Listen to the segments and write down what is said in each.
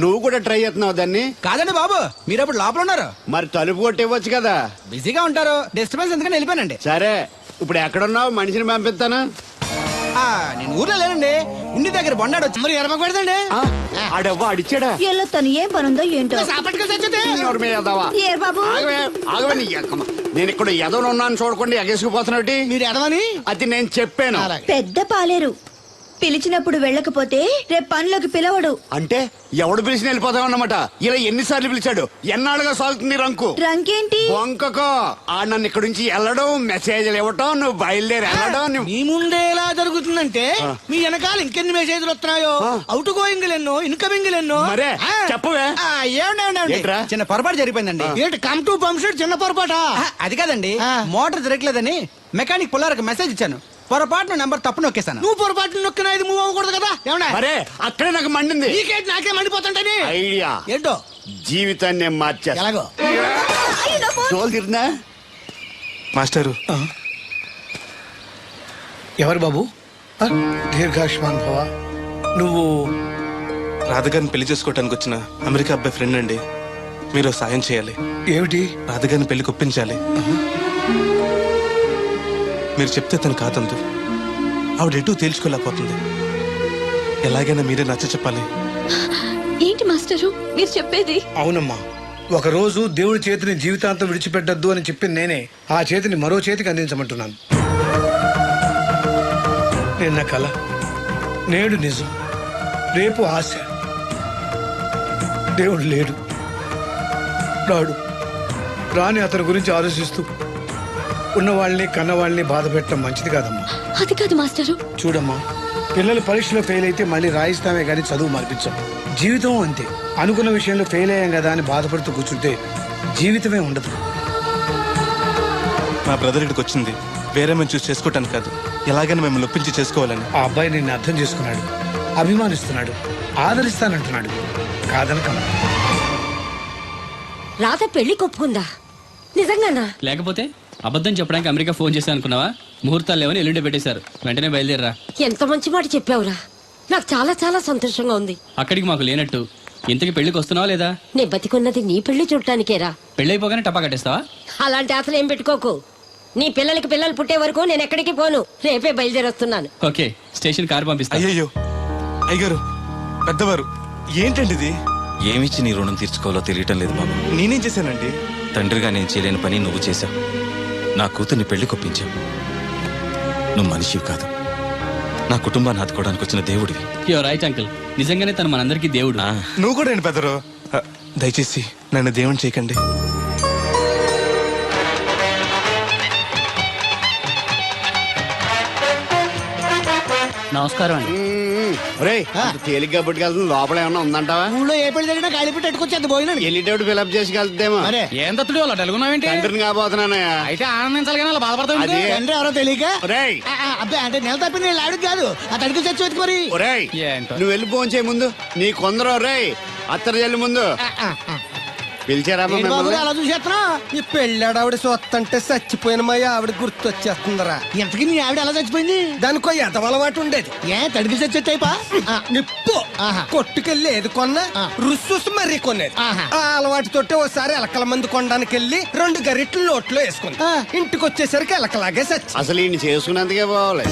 నువ్వు కూడా ట్రై చేస్తున్నావు దాన్ని? కాదండి బాబు, మీరు అప్పుడు లోపల ఉన్నారు. మరి తలుపు కొట్టివ్వచ్చు కదా. బిజీగా ఉంటారు, డిస్టర్బెన్స్ ఎందుకని వెళ్ళిపోయానండి. సరే, ఇప్పుడు ఎక్కడున్నావు? మనిషిని పంపిస్తాను. నేను ఊర్లో లేనండి, ఇంటి దగ్గర బొండాడు వచ్చి మరి ఎరమకు పెడతాండి. ఆడవ్వ అడిచాడా? ఎలా తను ఏం పనుందో ఏంటో. నేను ఇక్కడ ఎదవను ఉన్నాను చూడకుండా ఎగేసుకుపోతున్నట్టు. మీరు ఎదవని అది నేను చెప్పాను. పెద్ద పాలేరు పిలిచినప్పుడు వెళ్ళకపోతే రేపు పనులకు పిలవడు. అంటే ఎవడు పిలిచిన వెళ్ళిపోతామన్నమాట. ఇలా ఎన్నిసార్లు పిలిచాడు? ఎన్నాళ్ళుగా సాగుతుంది రంకు. రంకేంటి? వంకకో ఆ నన్ను ఇక్కడ నుంచి వెళ్ళడం, మెసేజ్లు ఇవ్వటం, నువ్వు బయలుదేరి వెళ్ళడం. మీ ముందే ఎలా జరుగుతుందంటే మీ వెనకాల ఇంకెన్ని మెసేజ్లు వస్తున్నాయో. అవుట్ గోయింగ్ ఎన్నో, ఇన్కమింగ్ ఎన్నో. మరే చెప్పవే. ఏమండి చిన్న పొరపాటు జరిగిపోయిందండి. ఏంటి కమ్ టు పంప్ షెడ్ చిన్న పొరపాట? అది కాదండి, మోటార్ తిరగలేదని మెకానిక్ పుల్లారకు మెసేజ్ ఇచ్చాను. పొరపాటున నెంబర్ తప్పు నొక్కేసాను. నువ్వు పొరపాటు నొక్కినా ఇది మూవ్ అవ్వకూడదు కదా. ఏమన్నా మరే అక్కడే నాకు మండింది. నీకేంటి నాకే మండిపోతుంటని ఐడియా ఏంటో జీవితాన్ని మార్చేస్తా. ఎలాగో తోలు తిరిగినా మాస్టరు. ఎవరు బాబు? దీర్ఘాయుష్మాన్ భవ. నువ్వు రాధగారిని పెళ్లి చేసుకోవటానికి వచ్చిన అమెరికా అబ్బాయి ఫ్రెండ్ అండి. మీరు సాయం చేయాలి. ఏమిటి? రాధగారిని పెళ్లికి ఒప్పించాలి. మీరు చెప్తే తను కాదందు. ఆవిడ ఎటూ తేల్చుకోలేకపోతుంది. ఎలాగైనా మీరే నచ్చ చెప్పాలి. ఏంటి మాస్టరు మీరు చెప్పేది? అవునమ్మా, ఒకరోజు దేవుడి చేతిని జీవితాంతం విడిచిపెట్టద్దు అని చెప్పింది నేనే. ఆ చేతిని మరో చేతికి అందించమంటున్నాను. నిన్న కల, నేడు నిజం, రేపు ఆశ. దేవుడు లేడు, రాడు. రాని అతని గురించి ఆలోచిస్తూ ఉన్నవాళ్ళని కన్నవాళ్ళని బాధ పెట్టడం మంచిది కాదమ్మా. అది కాదు మాస్టరు. చూడమ్మా, పిల్లలు పరీక్షలో ఫెయిల్ అయితే మళ్ళీ రాయిస్తామే గానీ చదువు మార్పించాం. జీవితం అంతే. అనుకున్న విషయంలో ఫెయిల్ అయ్యాం కదా అని బాధపడుతూ కూర్చుంటే జీవితమే ఉండదు. మా బ్రదర్ ఇక్కడికి వచ్చింది వేరే మేము చూసి చేసుకోవటానికి కాదు, ఎలాగైనా మిమ్మల్ని ఒప్పించి చేసుకోవాలని. ఆ అబ్బాయి నిన్ను అర్థం చేసుకున్నాడు, అభిమానిస్తున్నాడు, ఆదరిస్తానంటున్నాడు. కాదనకమ్మా. రాధ పెళ్లి కొప్పుకుందా? నిజంగానా? లేకపోతే అబద్ధం చెప్పడానికి అమెరికా ఫోన్ చేశాను అనుకున్నావా? ముహూర్తాలు లేవని ఎల్లుండి పెట్టేశారు. వెంటనే బయలుదేరరా. ఎంత మంచి మాట చెప్పావురా. నాకు చాలా చాలా సంతోషంగా ఉంది. అక్కడికి మాకు లేనట్టు ఇంతకి పెళ్లికి వస్తున్నావా లేదా? నే బతికున్నది నీ పెళ్లి చూడటానికేరా. పెళ్ళైపోగానే టపా కట్టేస్తావా? అలాంటి ఆశలు ఏం పెట్టుకోకు. నీ పిల్లలకి పిల్లలు పుట్టే వరకు నేను ఎక్కడికి పోను. రేపే బయలుదేరొస్తున్నాను. ఓకే, స్టేషన్ కారు పంపిస్తా. అయ్యయ్యో అయ్యగారు, పెద్దవారు, ఏంటండి ఇది? ఏమిచ్చి నీ రుణం తీర్చుకోవాలో తెలియటం లేదు బాబు. నేనేం చేశానండి? తండ్రిగా నేను చేయలేని పని నువ్వు చేశావు. నా కూతుర్ని పెళ్లి కొప్పించావు. నువ్వు మనిషివి కాదు, నా కుటుంబాన్ని ఆదుకోవడానికి వచ్చిన దేవుడివి. యో రైట్ అంకుల్, నిజంగానే తను మనందరికీ దేవుడు. నువ్వు కూడా ఏంటి పెద్దరు? దయచేసి నన్ను దేవుని చేయకండి. నమస్కారం అండి. తేలిగ్గా పుట్టుకెళ్తుంది. లోపల ఏమన్నా ఉందంటావా? ఊళ్ళో ఏ పెళ్లి జరిగినా కాళీ పెట్టి ఎట్టుకొచ్చేది పోయినాడు. వెళ్ళేటప్పుడు ఫిలప్ చేసి వెళ్తేమో. ఏం తత్తుడు అలా తెలుగున్నావేంటి? తండ్రిని కాబోతున్నానయ్యా. అయితే ఆనందించాలి కానీ అలా బాధపడతావు. అది తండ్రి ఎవరో తెలియక. ఒరేయ్ అబ్బాయి అంటే నెల తప్పి నేను ఆవిడకి కాదు, ఆ తడికి చచ్చి వెతుకు మరి. ఒరేయ్ ఏంటో. నువ్వు వెళ్ళి ఫోన్ చేయ ముందు. నీ కొందరు ఒరేయ్ అత్తరు చెల్లి ముందు పిలిచారా ఏంటి బాబు అలా చూసేస్తున్నా? ఈ పెళ్ళాడు సొత్తంటే చచ్చిపోయిన మా ఆవిడ గుర్తొచ్చేస్తుందరా. ఇంతకీ మీ ఆవిడ ఎలా చచ్చిపోయింది? దానికో ఎదవలవాటు ఉండేది. ఏ తడికి చచ్చి టైపా? నిప్పు కొట్టుకెళ్ళి ఏది కొన్నా రుస్సుస్ మరీ కొనేది. ఆ అలవాటు తోటే ఓసారి ఎలకల మందు కొనడానికి వెళ్ళి 2 గరిట్లు నోట్లో వేసుకుంది. ఇంటికి వచ్చేసరికి ఎలకలాగే చచ్చి. అసలు ఈయన చేసుకున్నందుకే పోవాలి.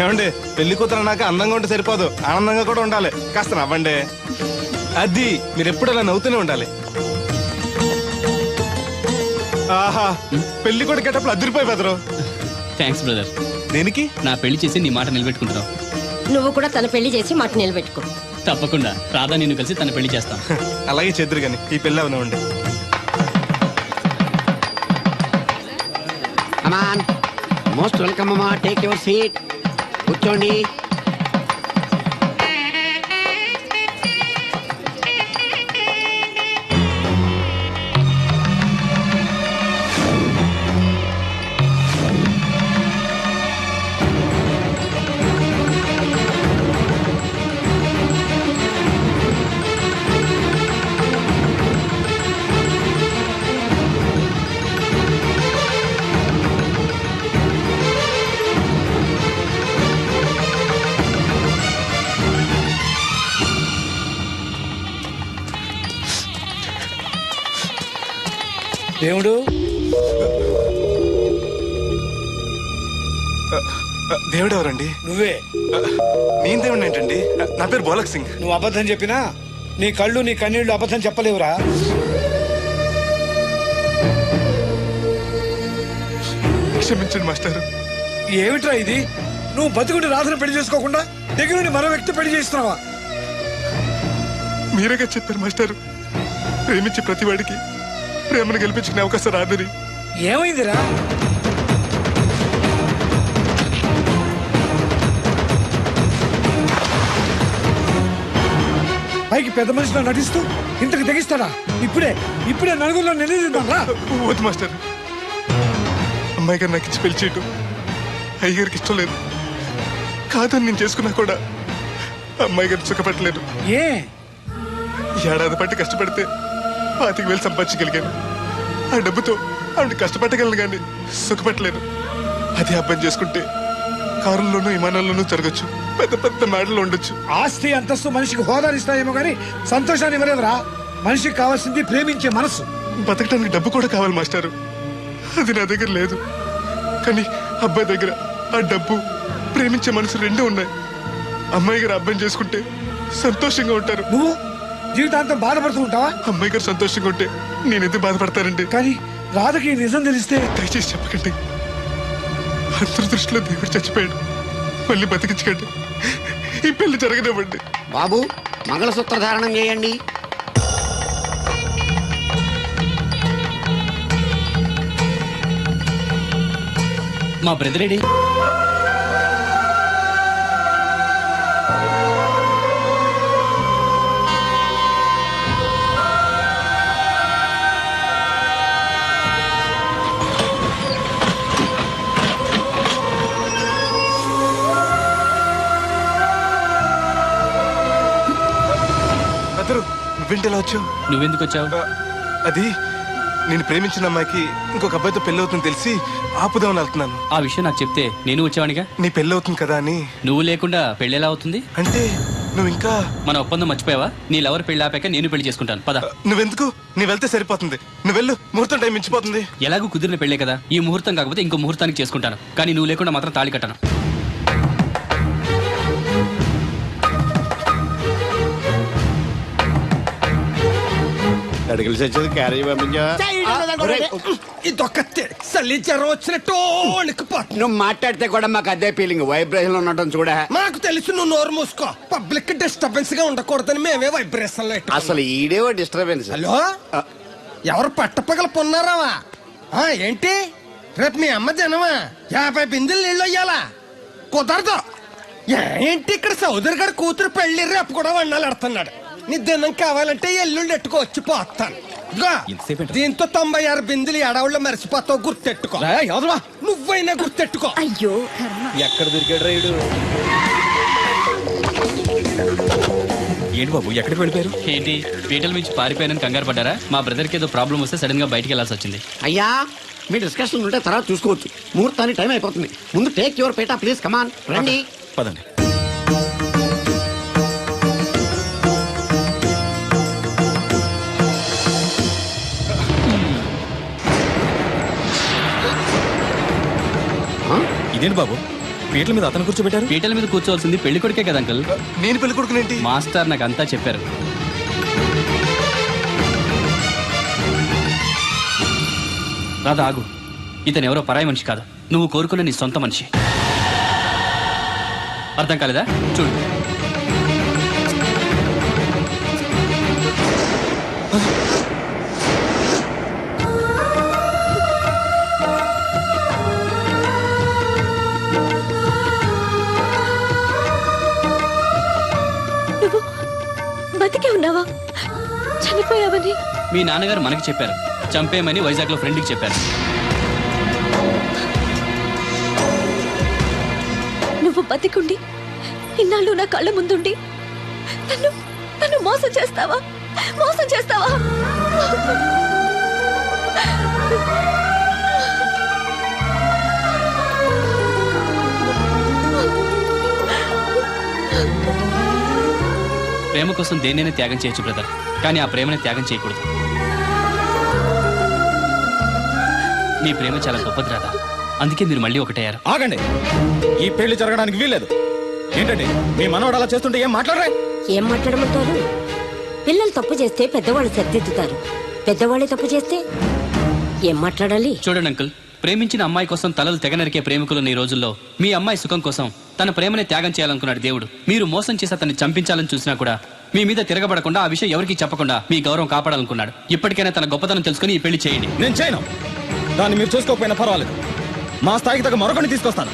ఏమండి, పెళ్లి కూతురు నాకు అందంగా ఉంటే సరిపోదు, ఆనందంగా కూడా ఉండాలి. కాస్త నవ్వండి. అది మీరు ఎప్పుడు అలా నవ్వుతూనే ఉండాలి. ఆహా, పెళ్లి కూడా గెటప్పుడు అదిరిపోయి బెదరు. Thanks brother. దేనికి? నా పెళ్లి చేసి నీ మాట నిలబెట్టుకుంటున్నావు. నువ్వు కూడా తన పెళ్లి చేసి మాట నిలబెట్టుకో. తప్పకుండా రాధా నిన్ను కలిసి తన పెళ్లి చేస్తాం. అలాగే చేద్దరు గాని ఈ పెళ్లి అవనివ్వండి. మోస్ట్ వెల్కమ్ అమ్మా. టేక్ యువర్ సీట్, కూర్చోండి. దేవుడు దేవుడు ఎవరండి? నువ్వే. నేను దేవుడు ఏంటండి? నా పేరు బోలక్ సింగ్. నువ్వు అబద్ధం చెప్పినా నీ కళ్ళు నీ కన్నీళ్లు అబద్ధం చెప్పలేవురా. క్షమించండి మాస్టర్. ఏమిట్రా ఇది? నువ్వు బతుకుంటే రాధను పెళ్లి చేసుకోకుండా దగ్గర నుండి మరో వ్యక్తి పెళ్లి చేస్తున్నావా? మీరేగా చెప్పారు మాస్టర్, ప్రేమించే ప్రతివాడికి ప్రేమను గెలిపించుకునే అవకాశం రాదని. ఏమైందిరా? పైకి పెద్ద మనిషిలో నటిస్తూ ఇంతకు తెగిస్తాడా? ఇప్పుడే నలుగురిలో నిలదీద్దాంరా. వద్దు మాస్టర్, అమ్మాయి గారు నాకు ఇచ్చి పెళ్లి చేయటం అయ్యగారికి ఇష్టం లేదు. కాదని నేను చేసుకున్నా కూడా అమ్మాయి గారిని సుఖపెట్టలేదు. ఏ ఏడాది పట్టి కష్టపడితే 25,000 సంపాదించగలిగాను. ఆ డబ్బుతో ఆవిడ కష్టపట్టగలను కానీ సుఖపెట్టలేను. అదే అబ్బాయి చేసుకుంటే కారుల్లోనూ విమానాల్లోనూ జరగచ్చు, పెద్ద పెద్ద మేడలు ఉండొచ్చు. ఆస్తి అంతస్తు మనిషికి హోదానిస్తాయేమో కానీ సంతోషాన్ని ఇవ్వలేదురా. మనిషికి కావాల్సింది ప్రేమించే మనసు. బతకడానికి డబ్బు కూడా కావాలి మాస్టారు, అది నా దగ్గర లేదు. కానీ అబ్బాయి దగ్గర ఆ డబ్బు, ప్రేమించే మనసు రెండూ ఉన్నాయి. అమ్మాయి గారు అబ్బాయిని చేసుకుంటే సంతోషంగా ఉంటారు. నువ్వు జీవితాంతం బాధపడుతూ ఉంటావా? అమ్మాయి గారు సంతోషంగా ఉంటే నేనెందుకు బాధపడతానండి? కానీ రాధకి ఈ నిజం తెలిస్తే దయచేసి చెప్పకండి. అందరి దృష్టిలో దేవుడు చచ్చిపోయాడు, మళ్ళీ బతికించకండి. ఈ పెళ్లి జరగనివ్వండి. బాబు, మంగళసూత్ర ధారణం చేయండి. మా బ్రదర్ ఏడి? అందరూ నువ్వేంటలా వచ్చావు? నువ్వెందుకు వచ్చావు? అది నేను ప్రేమించిన అమ్మాయికి ఇంకొక అబ్బాయితో పెళ్లి అవుతుందని తెలిసి ఆపుదామని వెళ్తున్నాను. ఆ విషయం నాకు చెప్తే నేను వచ్చేవాడిగా. నీ పెళ్లి అవుతుంది కదా అని. నువ్వు లేకుండా పెళ్లి ఎలా అవుతుంది? అంటే నువ్వు ఇంకా మన ఒప్పందం మర్చిపోయావా? నీ లవర్ పెళ్లి ఆపాక నేను పెళ్లి చేసుకుంటాను, పద. నువ్వెందుకు? నువ్వు వెళ్తే సరిపోతుంది. నువ్వు వెళ్ళు, ముహూర్తం టైం మించిపోతుంది. ఎలాగూ కుదిరిన పెళ్లే కదా, ఈ ముహూర్తం కాకపోతే ఇంకో ముహూర్తానికి చేసుకుంటాను. కానీ నువ్వు లేకుండా మాత్రం తాళి కట్టను. అడిగిలి చచ్చేది క్యారేజ్ పంపించా. ఇదొక చలి జ్వరం వచ్చినట్టు వణికిపోతుంది. నువ్వు మాట్లాడితే కూడా మాకు అదే ఫీలింగ్, వైబ్రేషన్ లో ఉండటం చూడ. మాకు తెలుసు, నువ్వు నోరు మూసుకో. పబ్లిక్ డిస్టర్బెన్స్ గా ఉండకూడదని మేమే వైబ్రేషన్ లో. అసలు ఈడేవో డిస్టర్బెన్స్. హలో, ఎవరు పట్టపగల పొన్నారావా? ఏంటి రేపు మీ అమ్మ జనమా 50 బిందెలు నీళ్ళు అయ్యాలా? కుదరదు. ఏంటి ఇక్కడ చౌదరి గారి కూతురు పెళ్లి రేపు కూడా వండాలి ఎడుతున్నాడు. నీ దినం కావాలంటే ఎల్లుండి ఎట్టుకో, వచ్చి పోతాను. దీంతో 96 బిందెలు ఎడవుళ్ళు మరిచిపోతావు, గుర్తెట్టుకో. నువ్వైనా గుర్తెట్టుకో. అయ్యో ఎక్కడ దొరికాడు రైడు? ఏంటి బాబు, ఎక్కడికి వెళ్ళిపోయారు? ఏంటి పీటల నుంచి పారిపోయానని కంగారు పడ్డారా? మా బ్రదర్కి ఏదో ప్రాబ్లం వస్తే సడన్ గా బయటికి వెళ్ళాల్సి వచ్చింది. అయ్యా, మీ డిస్కషన్ ఉంటే తర్వాత చూసుకోవచ్చు. ముహూర్తానికి టైం అయిపోతుంది. ముందు టేక్ యువర్ పేట ప్లీజ్, కమాన్ రండి. పదండి. ఇదేంటి బాబు, పీటల మీద అతను కూర్చోబెట్టారు? పీటల మీద కూర్చోవాల్సింది పెళ్లి కొడుకే కదా అంకల్. నేను పెళ్లి కొడుకునేంటి? మాస్టర్ నాకు అంతా చెప్పారు. రాధా ఆగు, ఇతను ఎవరో పరాయి మనిషి కాదు, నువ్వు కోరుకున్న నీ సొంత మనిషి. అర్థం కాలేదా? చూడు. నువ్వు బతికే ఉన్నావా? చనిపోయావని మీ నాన్నగారు మనకి చెప్పారు, చంపేయమని వైజాగ్ లో ఫ్రెండ్కి చెప్పారు. నువ్వు బతికుండి ఇన్నాళ్ళు నా కళ్ళ ముందుండి నన్ను మోసం చేస్తావా? మోసం చేస్తావా? ప్రేమ కోసం దేన్నైనా త్యాగం చేయొచ్చు బ్రదర్, కానీ ఆ ప్రేమని త్యాగం చేయకూడదు. నీ ప్రేమ చాలా గొప్పది రాధా, అందుకే మీరు మళ్ళీ ఒకటయ్యారు. ఆగండి, ఈ పెళ్లి జరగడానికి వీల్లేదు. ఏంటండి మీ మనవడు అలా చేస్తుంటే ఏం మాట్లాడరే? ఏం మాట్లాడమంటారు? పిల్లలు తప్పు చేస్తే పెద్దవాళ్ళు సరిదిద్దుతారు, పెద్దవాళ్ళే తప్పు చేస్తే ఏం మాట్లాడాలి? చూడండి అంకుల్, ప్రేమించిన అమ్మాయి కోసం తలలు తెగనరికే ప్రేమికులున్న ఈ రోజుల్లో మీ అమ్మాయి సుఖం కోసం తన ప్రేమని త్యాగం చేయాలనుకున్నాడు దేవుడు. మీరు మోసం చేసి అతన్ని చంపించాలని చూసినా కూడా మీ మీద తిరగబడకుండా ఆ విషయం ఎవరికీ చెప్పకుండా మీ గౌరవం కాపాడాలనుకున్నాడు. ఇప్పటికైనా తన గొప్పతనం తెలుసుకుని ఈ పెళ్లి చేయండి. నేను చేయను. దాన్ని మీరు చూసుకోకపోయినా పర్వాలేదు. మా స్థాయికి తగ్గ మరొకటి తీసుకొస్తాను.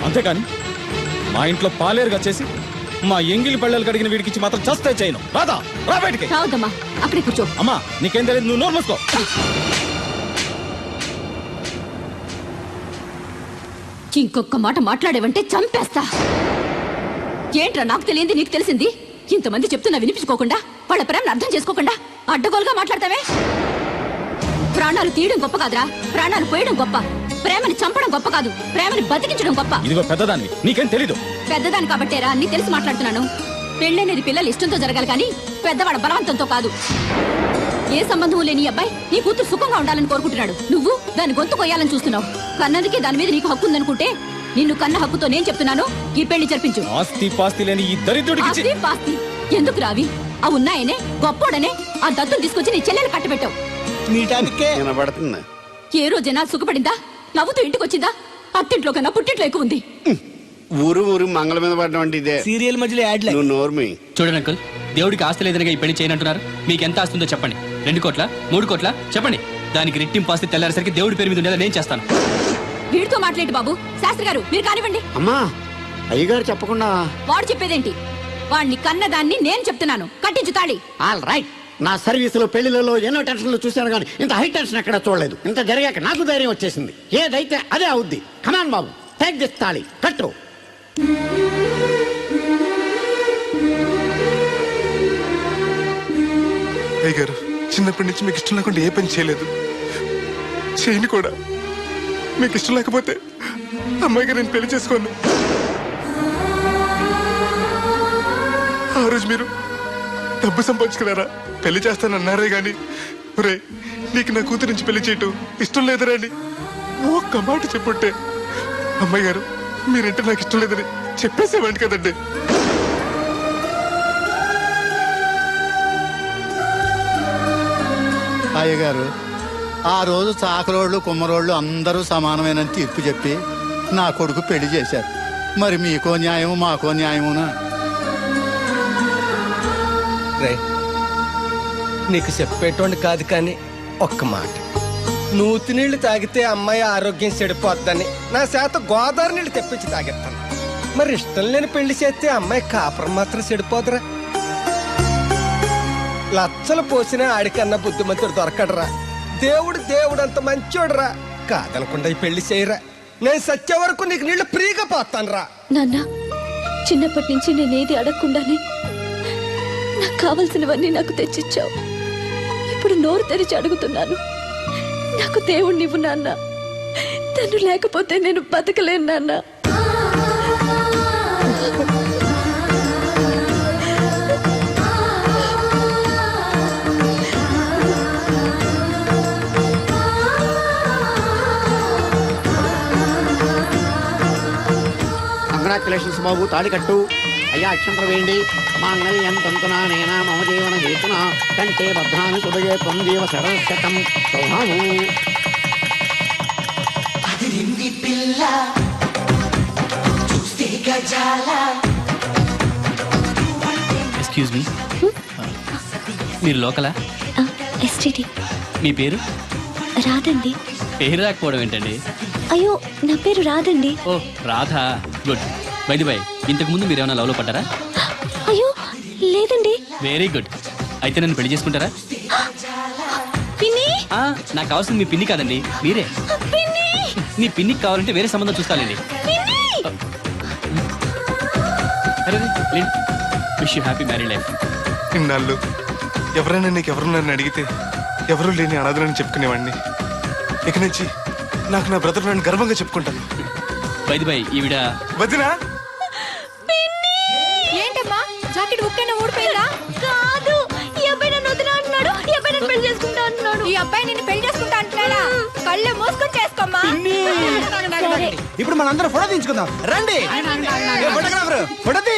అంతేకాని మా ఇంట్లో పాలేరుగా చేసి మా ఎంగిలి పళ్ళలు కడిగిన వీడికిచ్చి మాత్రం చస్తే చేయను. రాదా, రా బయటికి. రావద్దమ్మా, అక్కడే కూర్చో. అమ్మా నీకేం తెలియదు, నువ్వు నోరు మూసుకో. ఇంకొక మాట మాట్లాడేవంటే చంపేస్తా. ఏంట్రా నాకు తెలియంది నీకు తెలిసింది? ఇంతమంది చెప్తున్నా వినిపించుకోకుండా, వాళ్ళ ప్రేమను అర్థం చేసుకోకుండా అడ్డగోలుగా మాట్లాడతావే. ప్రాణాలు తీయడం గొప్ప కాదురా, ప్రాణాలు పోయడం గొప్ప. ప్రేమని చంపడం గొప్ప కాదు, ప్రేమని బతికించడం గొప్ప. ఇదిగో పెద్దదాన్ని, నీకేం తెలీదు. పెద్దదాని కాబట్టేరా అన్ని తెలిసి మాట్లాడుతున్నాను. పెళ్ళనేది పిల్లలు ఇష్టంతో జరగాలి కానీ పెద్దవాళ్ళ బలవంతంతో కాదు. ఏ సంబంధం లేని అబ్బాయి నీ కూతురు సుఖంగా ఉండాలని కోరుకుంటున్నాడు. నువ్వు దాన్ని గొంతు కొయ్యాలని చూస్తున్నావు. కన్నదికే దాని మీద నీకు హక్కు ఉందనుకుంటే నిన్ను కన్న హక్కుతో నేను చెప్తున్నాను, ఈ పెళ్లి జరిపించు. ఆస్తి పాస్తి లేని ఈ దరిద్రుడికి ఆస్తి పాస్తి ఎందుకు రావి? ఆ ఉన్నాయనే గొప్పోడనే ఆ దత్తుని తీసుకొచ్చి నీ చెల్లెలు కట్టబెట్టావు. వినబడుతుంది. ఏ రోజైనా సుఖపడిందా? నవ్వుతూ ఇంటికి వచ్చిందా? అత్తింట్లో కన్నా పుట్టింట్లో ఎక్కువ ఉంది. ఊరు ఊరు మంగళ మీద పడడం అంటే ఇదే. సీరియల్ మధ్యలో యాడ్ నువ్వు నోర్మి. చూడండి అంకుల్, దేవుడికి ఆస్తి లేదనగా ఈ పెళ్లి చేయనంటున్నారు. మీకు ఎంత ఆస్తుందో చెప్పండి. 2 కోట్ల 3 కోట్ల చెప్పండి. దానికి రెట్టింపు ఆస్తి తెల్లారేసరికి దేవుడి పేరు మీద ఉండేలా నేను చేస్తాను. వీడితో మాట్లాడి బాబు. శాస్త్రి గారు మీరు కానివ్వండి. అమ్మా, అయ్యగారు చెప్పకుండా. వాడు చెప్పేదేంటి? వాడిని కన్నదాన్ని నేను చెప్తున్నాను, కట్టించు తాళి. All right. నా సర్వీసులో పెళ్లిలలో ఎన్నో టెన్షన్లు చూశాను కానీ ఇంత హై టెన్షన్ ఎక్కడ చూడలేదు. ఇంత జరిగాక నాకు ధైర్యం వచ్చేసింది. ఏదైతే అదే అవుద్ది. కమాన్ బాబు, టేక్ దిస్ తాళి, కట్టు. అయ్య గారు, చిన్నప్పటి నుంచి మీకు ఇష్టం లేకుండా ఏ పని చేయలేదు, చేయని కూడా. మీకు ఇష్టం లేకపోతే అమ్మాయి గారు నేను పెళ్లి చేసుకోను. ఆ రోజు మీరు డబ్బు సంపాదించుకున్నారా, పెళ్లి చేస్తానన్నారే గాని రే నీకు నా కూతురు నుంచి పెళ్లి చేయటం ఇష్టం లేదురా అని ఒక్క మాట చెప్పుంటే అమ్మాయి గారు మీరంటే నాకు ఇష్టం లేదని చెప్పేసేవాడి కదండి. అయ్యగారు, ఆ రోజు చాకరోళ్ళు కుమ్మరోళ్ళు అందరూ సమానమైన తీర్పు చెప్పి నా కొడుకు పెళ్లి చేశారు. మరి మీకో న్యాయము మాకో న్యాయమునా? రే నీకు చెప్పేటోండి కాదు కానీ ఒక్క మాట. నూతి నీళ్లు తాగితే అమ్మాయి ఆరోగ్యం చెడిపోద్దని నా చేత గోదావరి నీళ్లు తెప్పించి తాగిస్తాను. మరి ఇష్టం లేని పెళ్లి చేస్తే అమ్మాయి కాపురం మాత్రం చెడిపోదురా? లచ్చలు పోసినా ఆడికన్నా బుద్ధిమంతుడు దొరకడరా. దేవుడు అంత మంచోడురా. కాదనకుండా ఈ పెళ్లి చేయరా. నేను సచ్చే వరకు నీకు నీళ్లు ఫ్రీగా పోతాను రా. నాన్న, చిన్నప్పటి నుంచి నేనేది అడగకుండానే నాకు కావలసినవన్నీ నాకు తెచ్చిచ్చావు. ఇప్పుడు నోరు తెరిచి అడుగుతున్నాను, నాకు దేవుడు నీవు నాన్న. తను లేకపోతే నేను బతకలేను నాన్న. కంగ్రాచులేషన్స్ బాబు, తాళి కట్టు. అయ్యా అక్షంతలు వేయండి. మాంగళ్యం తంతునా నేనా మమ జీవన హేతునా కంటే భద్రాన్ని సుభగే త్వం జీవ సరస్వతం సౌభాము. ఎక్స్క్యూజ్ మీ, మీరు లోకలా? ఎస్టీటీ. మీ పేరు? రాదండి. పేరు రాకపోవడం ఏంటండి? అయ్యో, నా పేరు రాదండి. ఓ Radha, good. By the by, ఇంతకు ముందు మీరు ఏమైనా లవ్లో పడ్డారా? అయ్యో లేదండి. Very good. అయితే నన్ను పెళ్లి చేసుకుంటారా? పిన్ని, నాకు కావాల్సింది మీ పిన్ని కాదండి, మీరే. పిన్ని, మీ పిన్నికి కావాలంటే వేరే సంబంధం చూస్తానండి. Wish you happy marry life. ఇన్నాళ్ళు ఎవరైనా నీకు ఎవరున్నారని అడిగితే ఎవరు లేని అనాథనని చెప్పుకునేవాడిని. ఇక నుంచి నాకు నా బ్రదర్ నన్ను గర్వంగా చెప్పుకుంటాను. బై ది బై, ఈవిడ వదినా. ఏంటమ్మా జాకెట్ ఉక్కైనా ఊడిపోయిందా? కాదు, ఈ అబ్బాయి నన్ను వదినా అంటున్నాడు. ఈ అబ్బాయి నన్ను పెళ్లి చేసుకుంటా అంటున్నాడు. ఈ అబ్బాయి నిన్ను పెళ్లి చేసుకుంటా అంటున్నాడా? కళ్ళు మూసుకొని ఇప్పుడు మనందరం ఫోటో తీయించుకుందాం రండి ఫోటోగ్రాఫర్ ఫోటో తీ